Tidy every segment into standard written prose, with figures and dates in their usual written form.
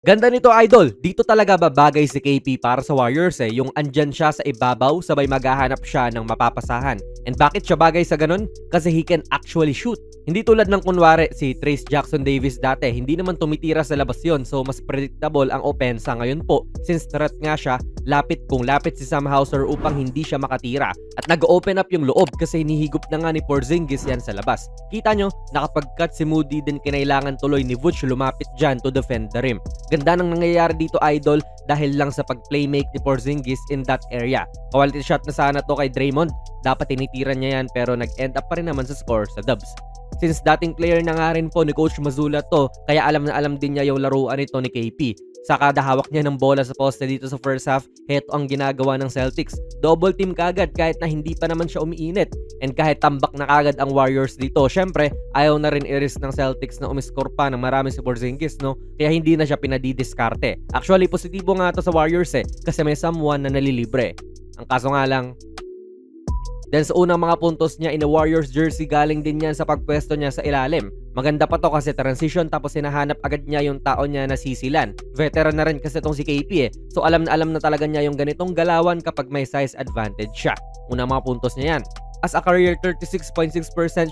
Ganda nito idol, dito talaga babagay si KP para sa Warriors yung andyan siya sa ibabaw sabay maghahanap siya ng mapapasahan. And bakit siya bagay sa ganun? Kasi he can actually shoot. Hindi tulad ng kunwari si Trace Jackson Davis dati, hindi naman tumitira sa labas yon, so mas predictable ang opensa. Ngayon po, since threat nga siya, lapit si Sam Hauser upang hindi siya makatira. At nag-open up yung loob kasi hinihigop na nga ni Porzingis yan sa labas. Kita nyo, nakapag-cut si Moody din kinailangan tuloy ni Vooch lumapit dyan to defend the rim. Ganda nang nangyayari dito idol dahil lang sa pag-playmake ni Porzingis in that area. Quality shot na sana to kay Draymond. Dapat tinitiran niya yan pero nag-end up pa rin naman sa score sa Dubs. Since dating player na nga rin po ni Coach Mazzulla to, kaya alam na alam din niya yung laruan nito ni KP. Sa kada hawak niya ng bola sa poste dito sa first half, heto ang ginagawa ng Celtics. Double team kagad kahit na hindi pa naman siya umiinit. And kahit tambak na kagad ang Warriors dito, syempre ayaw na rin i-risk ng Celtics na umiscore pa ng marami si Porzingis, no? Kaya hindi na siya pinadidiskarte. Actually, positibo nga to sa Warriors kasi may someone na nalilibre. Ang kaso nga lang, then sa unang mga puntos niya in a Warriors jersey, galing din yan sa pagpwesto niya sa ilalim. Maganda pa to kasi transition tapos hinahanap agad niya yung tao niya na sisilan. Veteran na rin kasi tong si KP so alam na talaga niya yung ganitong galawan kapag may size advantage siya. Unang mga puntos niya yan. As a career 36.6%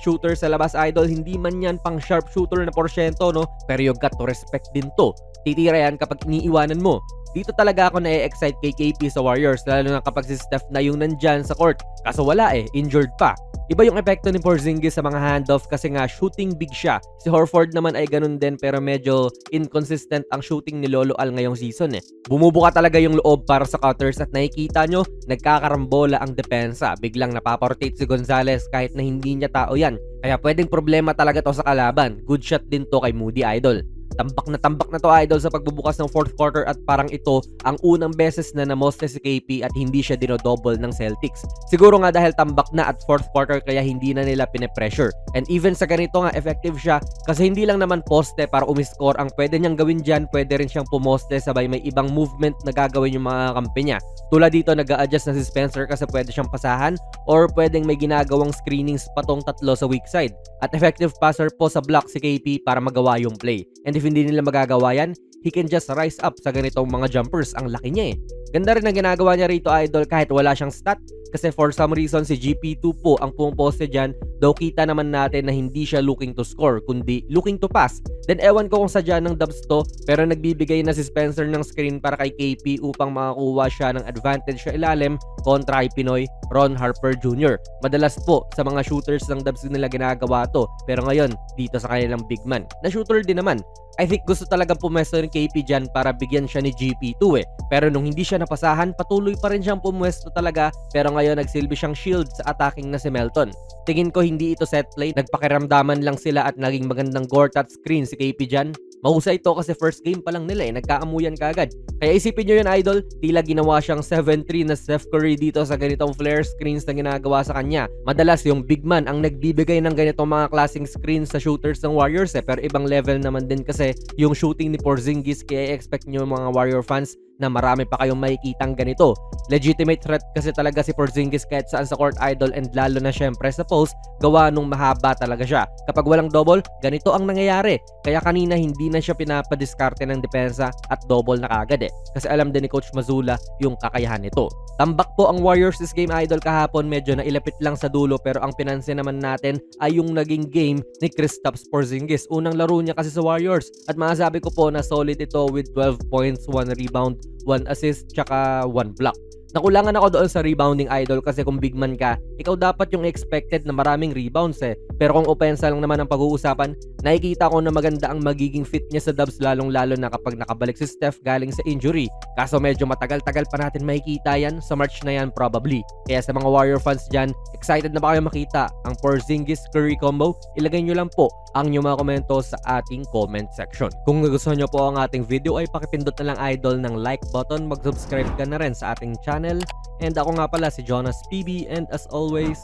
shooter sa labas idol, hindi man yan pang sharp shooter na porsyento, no? Pero you got to respect din to. Titira yan kapag iniiwanan mo. Dito talaga ako na-excite kay KP sa Warriors, lalo na kapag si Steph na yung nandyan sa court. Kaso wala injured pa. Iba yung epekto ni Porzingis sa mga handoff kasi nga shooting big siya. Si Horford naman ay ganun din pero medyo inconsistent ang shooting ni Lolo Al ngayong season Bumubuka talaga yung loob para sa cutters at nakikita nyo, nagkakarambola ang depensa. Biglang napaparotate si Gonzalez kahit na hindi niya tao yan. Kaya pwedeng problema talaga to sa kalaban. Good shot din to kay Moody idol. Tambak na to idol sa pagbubukas ng fourth quarter at parang ito ang unang beses na namoste si KP at hindi siya dinodouble ng Celtics. Siguro nga dahil tambak na at fourth quarter kaya hindi na nila pine-pressure. And even sa ganito nga effective siya kasi hindi lang naman poste para umiscore ang pwede niyang gawin dyan, pwede rin siyang pumoste sabay may ibang movement na gagawin yung mga kampi niya. Tulad dito nag-a-adjust na si Spencer kasi pwede siyang pasahan or pwedeng may ginagawang screenings patong tatlo sa weak side. At effective passer po sa block si KP para magawa yung play. And if hindi nila magagawa yan, he can just rise up sa ganitong mga jumpers. Ang laki niya Ganda rin ang ginagawa niya rito idol kahit wala siyang stat kasi for some reason si GP2 po ang pumoposte dyan, though kita naman natin na hindi siya looking to score kundi looking to pass. Then ewan ko kung sadya ng Dubs to pero nagbibigay na si Spencer ng screen para kay KP upang makakuha siya ng advantage sa ilalim kontra kay Pinoy Ron Harper Jr. Madalas po sa mga shooters ng Dubs nila ginagawa to pero ngayon dito sa kanilang big man na shooter din naman. I think gusto talaga pumesto ng KP dyan para bigyan siya ni GP2 Pero nung hindi siya napasahan, patuloy pa rin siyang pumwesto talaga pero ngayon nagsilbi siyang shield sa attacking na si Melton. Tingin ko hindi ito set play, nagpakiramdaman lang sila at naging magandang Gortat screen si KP dyan. Mahusay ito kasi first game pa lang nila nagkaamuyan kagad. Kaya isipin nyo yun idol, tila ginawa siyang 7-3 na Steph Curry dito sa ganitong flare screens na ginagawa sa kanya. Madalas yung big man ang nagbibigay ng ganitong mga klaseng screens sa shooters ng Warriors pero ibang level naman din kasi yung shooting ni Porzingis kaya expect nyo mga Warrior fans na marami pa kayong makikitang ganito. Legitimate threat kasi talaga si Porzingis kahit saan sa court idol and lalo na syempre sa post, gawa nung mahaba talaga siya. Kapag walang double, ganito ang nangyayari. Kaya kanina hindi na siya pinapadiskarte ng depensa at double na kagad Kasi alam din ni Coach Mazzulla yung kakayahan nito. Tambak po ang Warriors this game idol kahapon, medyo nailapit lang sa dulo pero ang pinansin naman natin ay yung naging game ni Kristaps Porzingis. Unang laro niya kasi sa Warriors at masasabi ko po na solid ito with 12 points, 1 rebound, 1 assist, tsaka 1 block. Nakulangan ako doon sa rebounding idol kasi kung big man ka, ikaw dapat yung expected na maraming rebounds Pero kung opensa lang naman ang pag-uusapan, nakikita ko na maganda ang magiging fit niya sa Dubs lalong lalo na kapag nakabalik si Steph galing sa injury. Kaso medyo matagal-tagal pa natin makikita yan, sa March na yan probably. Kaya sa mga Warrior fans dyan, excited na ba kayo makita ang Porzingis Curry combo? Ilagay nyo lang po ang inyong mga komento sa ating comment section. Kung nagustuhan nyo po ang ating video ay pakipindot na lang idol ng like button, mag-subscribe ka na rin sa ating channel. And ako nga pala si Jonas PB and as always,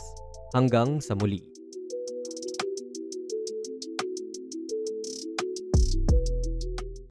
hanggang sa muli.